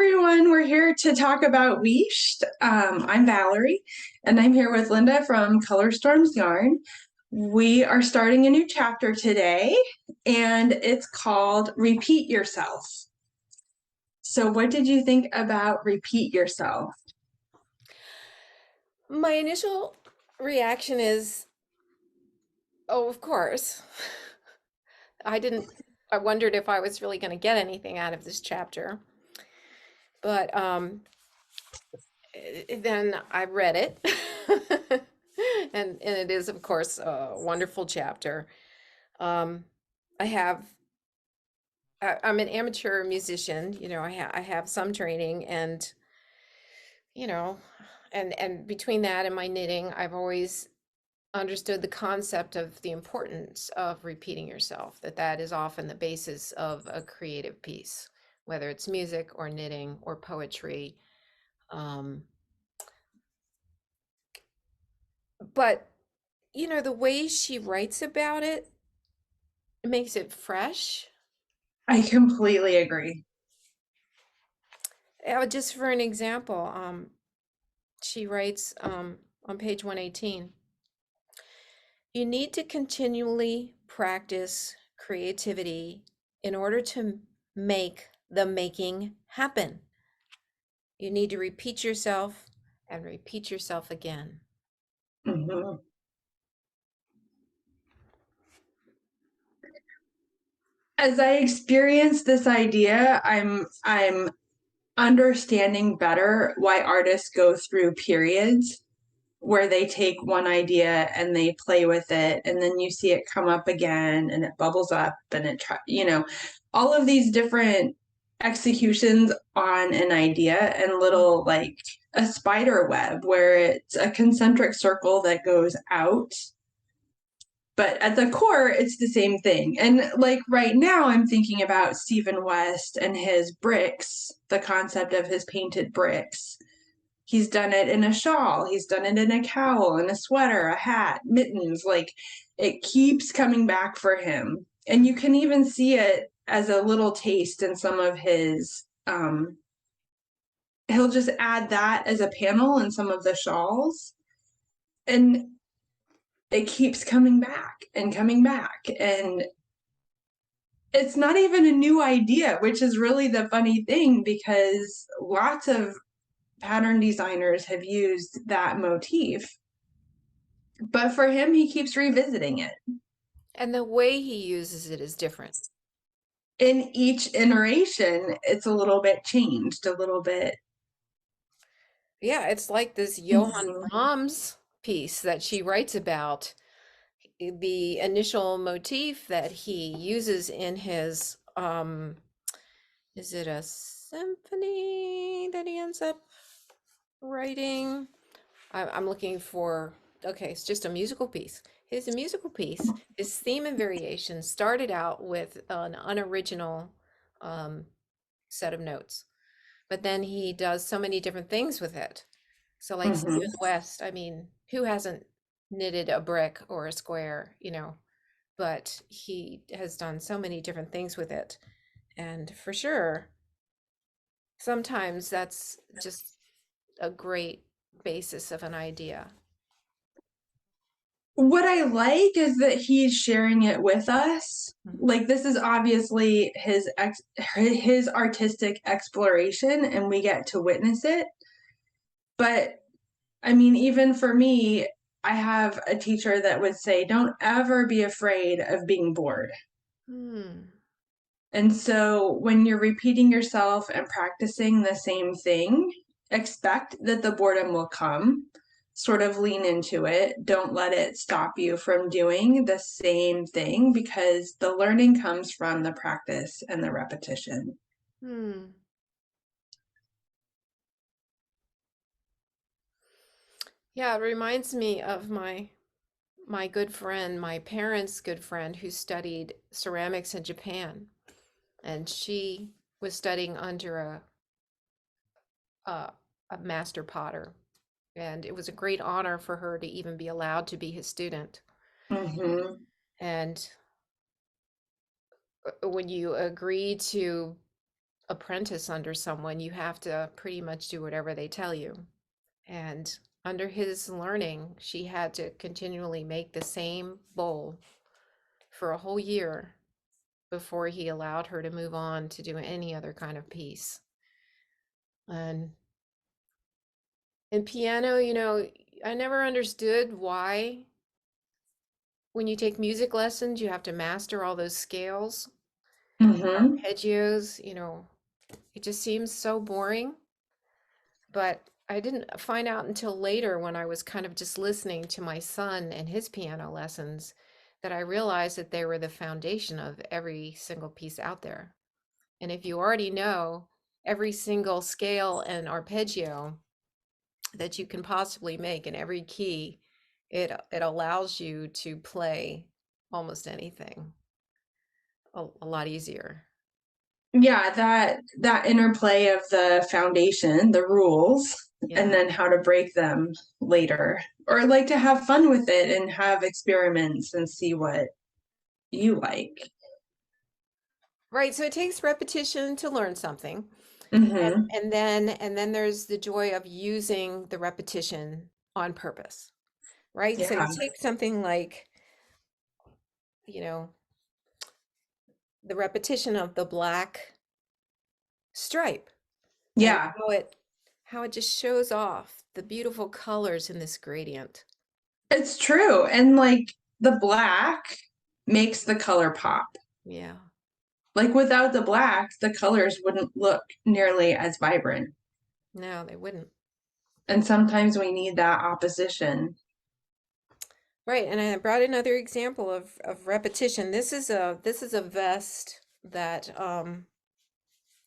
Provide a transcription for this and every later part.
everyone. We're here to talk about Wheesht. I'm Valerie, and I'm here with Linda from Color Storms Yarn. We are starting a new chapter today, and it's called Repeat Yourself. So, what did you think about Repeat Yourself? My initial reaction is, oh, of course. I didn't, I wondered if I was really going to get anything out of this chapter. But then I read it. And it is, of course, a wonderful chapter. Um, I have, I'm an amateur musician, I have some training and, you know, and between that and my knitting, I've always understood the concept of the importance of repeating yourself, that is often the basis of a creative piece, whether it's music or knitting or poetry. Um, but, the way she writes about it makes it fresh. I completely agree. Just for an example, she writes on page 118, you need to continually practice creativity in order to make the making happen. You need to repeat yourself and repeat yourself again. Mhm. As I experience this idea, I'm understanding better why artists go through periods where they take one idea and they play with it, and then you see it come up again and it bubbles up and all of these different executions on an idea, and little, like a spider web where it's a concentric circle that goes out, but at the core it's the same thing. And like right now I'm thinking about Stephen West and his bricks, the concept of his painted bricks. He's done it in a shawl, he's done it in a cowl, in a sweater, a hat, mittens. Like, it keeps coming back for him. And you can even see it as a little taste in some of his he'll just add that as a panel in some of the shawls. And it keeps coming back and coming back. And it's not even a new idea, which is really the funny thing, because lots of pattern designers have used that motif. But for him, he keeps revisiting it. And the way he uses it is different. In each iteration, it's a little bit changed, a little bit. Yeah, it's like this Johann Mhm. Brahms piece that she writes about. The initial motif that he uses in his, is it a symphony that he ends up writing? I'm looking for, okay, it's just a musical piece. His musical piece, his theme and variation started out with an unoriginal um, set of notes, but then he does so many different things with it. So, like Mhm. Stephen West, I mean, who hasn't knitted a brick or a square, but he has done so many different things with it. And for sure, sometimes that's just a great basis of an idea. What I like is that he's sharing it with us. Mhm. Like, this is obviously his artistic exploration, and we get to witness it. But I mean, even for me, I have a teacher that would say, don't ever be afraid of being bored. Hmm. And so when you're repeating yourself and practicing the same thing, expect that the boredom will come. Sort of lean into it. Don't let it stop you from doing the same thing, because the learning comes from the practice and the repetition. Hmm. Yeah, it reminds me of my good friend, my parents' good friend who studied ceramics in Japan, and she was studying under a, a master potter, and it was a great honor for her to even be allowed to be his student. Mm-hmm. And when you agree to apprentice under someone, you have to pretty much do whatever they tell you. And under his learning, she had to continually make the same bowl for a whole year before he allowed her to move on to do any other kind of piece. And in piano, I never understood why when you take music lessons, you have to master all those scales, Mm-hmm. arpeggios, it just seems so boring. But I didn't find out until later when I was kind of just listening to my son and his piano lessons that I realized that they were the foundation of every single piece out there. And if you already know every single scale and arpeggio that you can possibly make in every key, it allows you to play almost anything a lot easier. Yeah, that interplay of the foundation, the rules, and Yeah. then how to break them later. Or like to have fun with it and have experiments and see what you like. Right. So it takes repetition to learn something. And Mm-hmm. and then there's the joy of using the repetition on purpose. Right? So Yeah. you take something like, you know, the repetition of the black stripe and Yeah. how it just shows off the beautiful colors in this gradient. It's true. And like the black makes the color pop. Yeah. Like without the black, the colors wouldn't look nearly as vibrant. No, they wouldn't. And sometimes we need that opposition. Right. And I brought another example of repetition. This is a vest that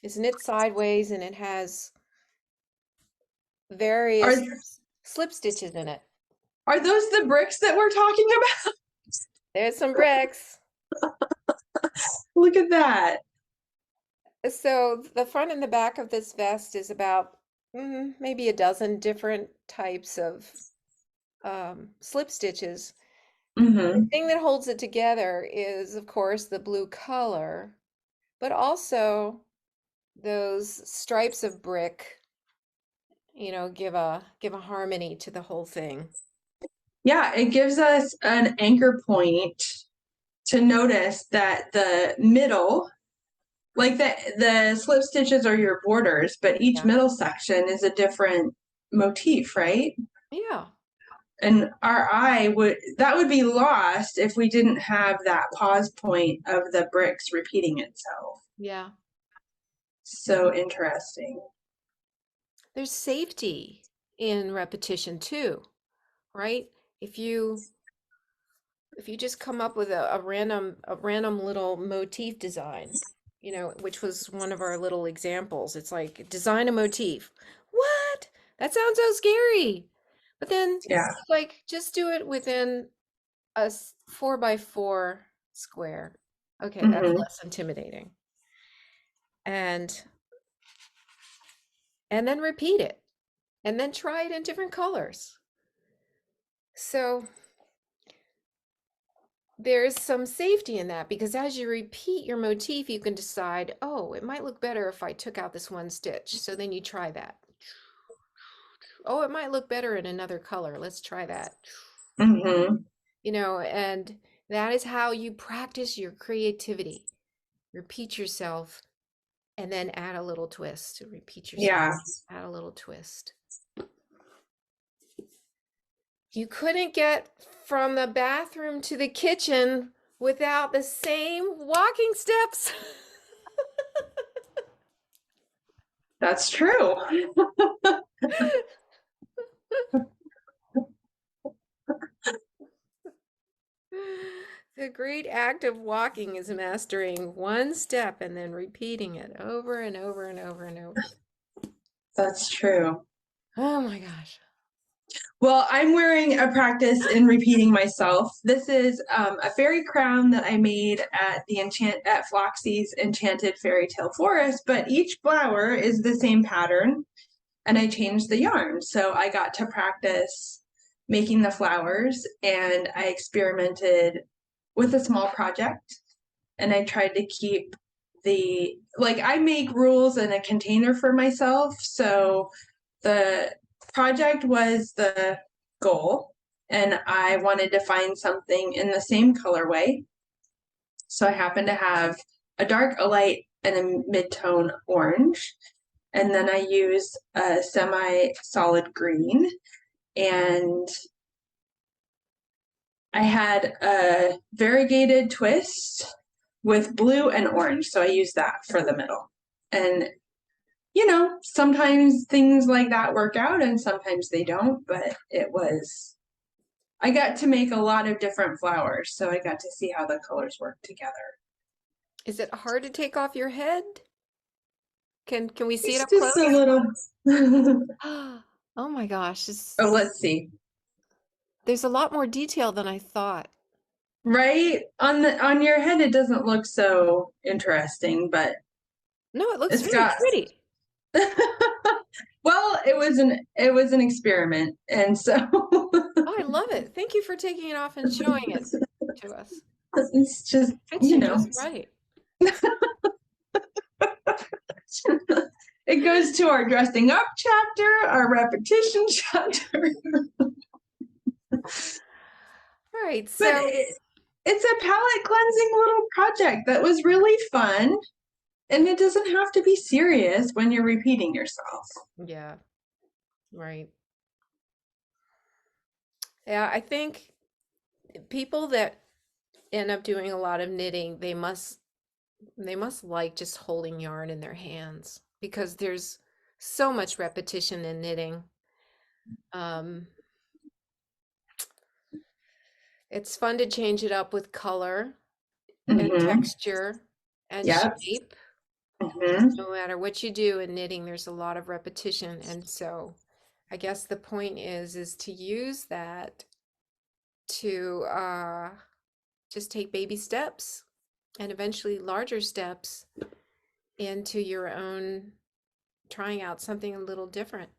is knit sideways, and it has Are various slip stitches in it. are those the bricks that we're talking about? There's some bricks. Look at that. So the front and the back of this vest is about maybe a dozen different types of slip stitches. The Mm-hmm. thing that holds it together is, of course, the blue color, but also those stripes of brick, give a harmony to the whole thing. Yeah, it gives us an anchor point to notice that the middle, like the slip stitches are your borders, but each Yeah. middle section is a different motif, right? Yeah. And our eye would be lost if we didn't have that pause point of the bricks repeating itself. Yeah. So interesting. There's safety in repetition too, right? If you if you just come up with a random little motif design, which was one of our little examples. It's like design a motif. What? That sounds so scary. But then Yeah. like just do it within a 4 by 4 square. Okay, that's Mm-hmm. less intimidating. And and then repeat it. And then try it in different colors. So there's some safety in that because as you repeat your motif, you can decide, oh, it might look better if I took out this one stitch. So then you try that. Oh, it might look better in another color. Let's try that. Mm-hmm. And that is how you practice your creativity. Repeat yourself and then add a little twist. Repeat yourself, Yeah. add a little twist. You couldn't get from the bathroom to the kitchen without the same walking steps. That's true. The great act of walking is mastering one step and then repeating it over and over and over and over. That's true. Oh my gosh. Well, I'm wearing a practice in repeating myself. This is a fairy crown that I made at Floxy's Enchanted Fairy Tale Forest, but each flower is the same pattern, and I changed the yarn. So I got to practice making the flowers, and I experimented with a small project, and I tried to keep I make rules in a container for myself. So the project was the goal, and I wanted to find something in the same colorway. So I happened to have a dark, a light, and a mid-tone orange. And then I used a semi-solid green, and I had a variegated twist with blue and orange. So I used that for the middle. And sometimes things like that work out and sometimes they don't, but I got to make a lot of different flowers, so I got to see how the colors work together. Is it hard to take off your head? Can we see it It's up just close? a little. Oh my gosh, Oh, let's see. there's a lot more detail than I thought. Right on your head, it doesn't look so interesting, but No, it looks it's very got. pretty. Well, it was an experiment, and so Oh, I love it. Thank you for taking it off and showing it to us. it's just Fits you just right. it goes to our dressing up chapter, our repetition chapter. All right, But so it's a palette cleansing little project that was really fun. And it doesn't have to be serious when you're repeating yourself. yeah, right. Yeah, I think people that end up doing a lot of knitting, they must like just holding yarn in their hands because there's so much repetition in knitting. Um, it's fun to change it up with color and texture and Yep. shape. Mm-hmm. No matter what you do in knitting, there's a lot of repetition. And so I guess the point is to use that to just take baby steps and eventually larger steps into your own trying out something a little different.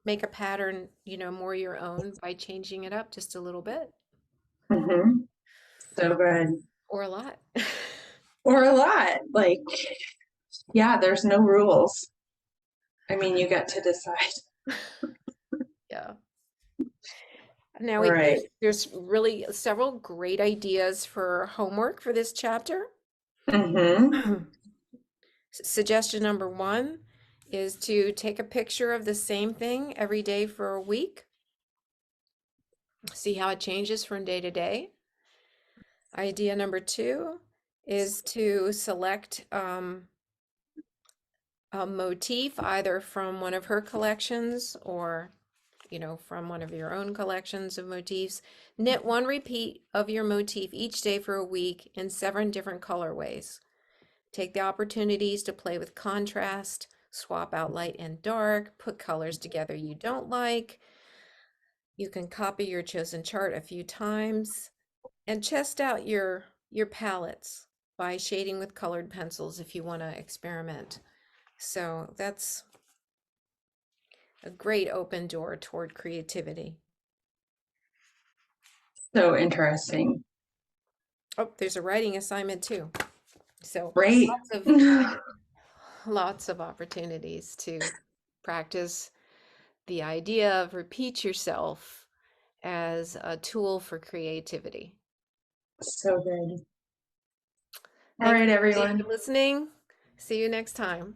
Make a pattern, more your own by changing it up just a little bit Mm-hmm. So good. or a lot. Or a lot. Yeah, there's no rules. I mean, you get to decide. Yeah. Now All right. there's really several great ideas for homework for this chapter. Mm-hmm. Suggestion number 1 is to take a picture of the same thing every day for a week. See how it changes from day to day. Idea number 2 is to select a motif either from one of her collections or from one of your own collections of motifs. Knit one repeat of your motif each day for a week in 7 different colorways. Take the opportunities to play with contrast, swap out light and dark, put colors together you don't like. You can copy your chosen chart a few times and test out your palettes by shading with colored pencils if you want to experiment. So that's a great open door toward creativity. So interesting. Oh, there's a writing assignment too. So Great. lots of opportunities to practice the idea of repeat yourself as a tool for creativity. So good. All Thanks right, everybody everyone. for listening. See you next time.